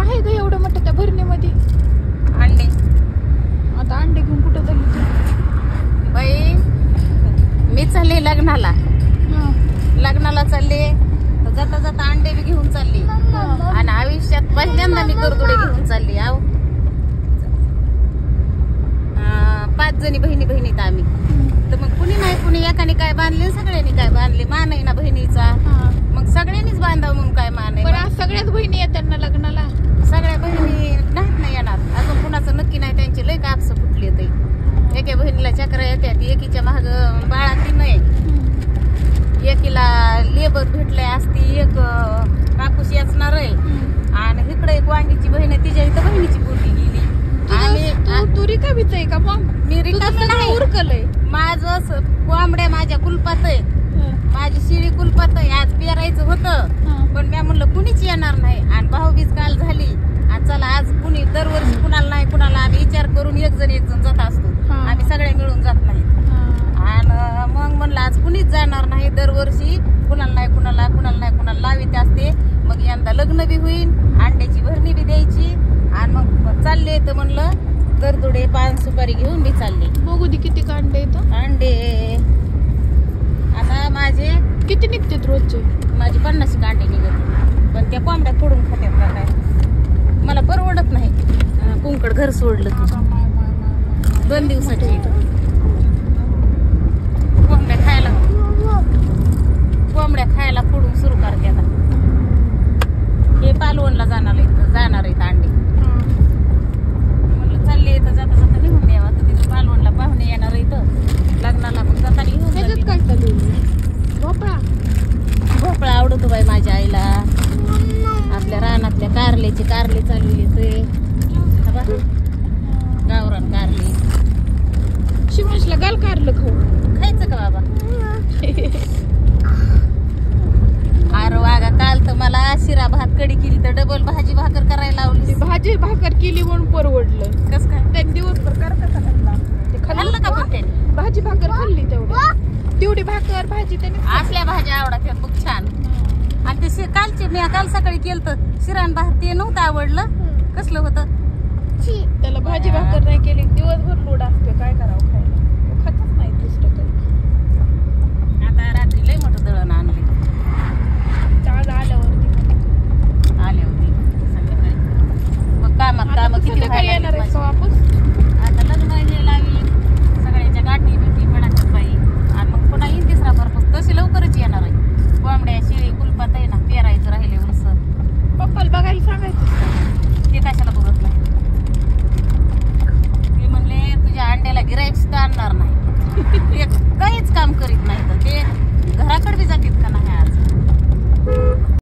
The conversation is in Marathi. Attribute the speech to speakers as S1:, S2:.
S1: आहे का एवढं मोठं त्या भरणीमध्ये
S2: अंडे?
S1: आता अंडे घेऊन कुठं चालली तू?
S2: बाई मी चालले लग्नाला.
S1: हा.
S2: लग्नाला चालले तर जाता जाता अंडे बी घेऊन चालली आणि आयुष्यात पहिल्यांदा मी करदुडे घेऊन चालली. आहो 5 जणी बहिणीत आम्ही. तर मग कुणी नाही कुणी एकाने काय बांधले सगळ्यांनी काय बांधले. मान आहे ना बहिणीचा,
S1: हा.
S2: मग सगळ्यांनीच बांधावं म्हणून काय मान
S1: पण
S2: आहे.
S1: आज सगळ्याच बहिणी येतात ना लग्नाला.
S2: सगळ्या बहिणी नाहीत ना येणार अजून, कुणाचं नक्की नाही. त्यांचे लय कापस फुटले ते. एका बहिणीला चक्र येतात, एकीच्या माग बाळा 3 आहे, एकीला लेबर भेटले असती, एक कापूस याचणार आहे आणि इकडे एक वांगीची बहीण आहे, तिच्या इथं बहिणीची पोरगी गेली.
S1: तू रिकामीच आहे का मग?
S2: मी रिकामी नाही,
S1: उरकलंय
S2: माझं कोंबड्या माझ्या कुलपात आहे, माझी शिळी कुलपात आहे. आज पेरायचं होतं पण मी म्हणलं कुणीच येणार नाही आणि भाऊबीज काल झाली आणि चला आज कुणी दरवर्षी कुणाला नाही कुणाला आम्ही विचार करून एक जण जात असतो. आम्ही सगळे मिळून जात नाही आणि मग म्हणलं आज कुणीच जाणार नाही. दरवर्षी कुणाला नाही कुणाला लावित असते. मग यंदा लग्न बी होईल, अंड्याची भरणी बी द्यायची आणि मग चालले तर म्हणलं करदुडे पान सुपारी घेऊन मी चालले.
S1: बघू दे किती अंडे येतं.
S2: अंडे आता माझे
S1: किती निघतात रोजचे?
S2: माझे 50 अंडे निघत, पण त्या कोंबड्या फोडून खात्यात का काय मला परवडत नाही. कुंकड घर सोडलं 2 दिवसाची कोंबड्या खायला फोडून सुरू करते. आता हे पालवणला जाणार आहेत अंडे. म्हणलं चालले तर जाता जाता निघून द्यावा. तर तिथं पालवणला पाहुणे येणार इथं लग्नाला, मग जाता निघून
S1: काय चालू?
S2: भोपळा आवडतो बाई माझ्या आईला. आपल्या रानातल्या कारले चालू येते गावरान कारले.
S1: शिवांशला गाल कारलं
S2: खायचं का बाबा? अरे वागा काल तर मला शिरा भात कडी केली तर डबल भाजी भाकर करायला लावली.
S1: भाजी भाकर केली म्हणून परवडलं.
S2: कस काय?
S1: त्यांनी दिवसभर करता
S2: खाल्लं का पण त्याने?
S1: भाजी भाकर खाल्ली तेवढी भाकर भाजी त्याने.
S2: असल्या भाज्या आवडतात बघ छान. आणि ते कालचे मी काल सकाळी केलं तर शिरान भात ते नव्हतं आवडलं. कसलं होतं?
S1: त्याला भाजी भाकर नाही केली दिवसभर लोड असते. काय करावं खायला? खातच नाही दुसरं काही.
S2: आता रात्री लय मोठं दळण आणले.
S1: आज आल्यावरती
S2: संध्याकाळी मग काम किती
S1: येणार आहे का वापस?
S2: आता लग्न हे लावी सगळ्यांच्या गाठी बिठी पडायच्या बाई आणि मग पुन्हा येईन तिसरा भरपूर. तशी लवकरच येणार आहे. कोंबड्या शिळी कुलपात आहे ना, पेरायचं राहिले उलसर.
S1: पप्पाला बघायला सांगायचं.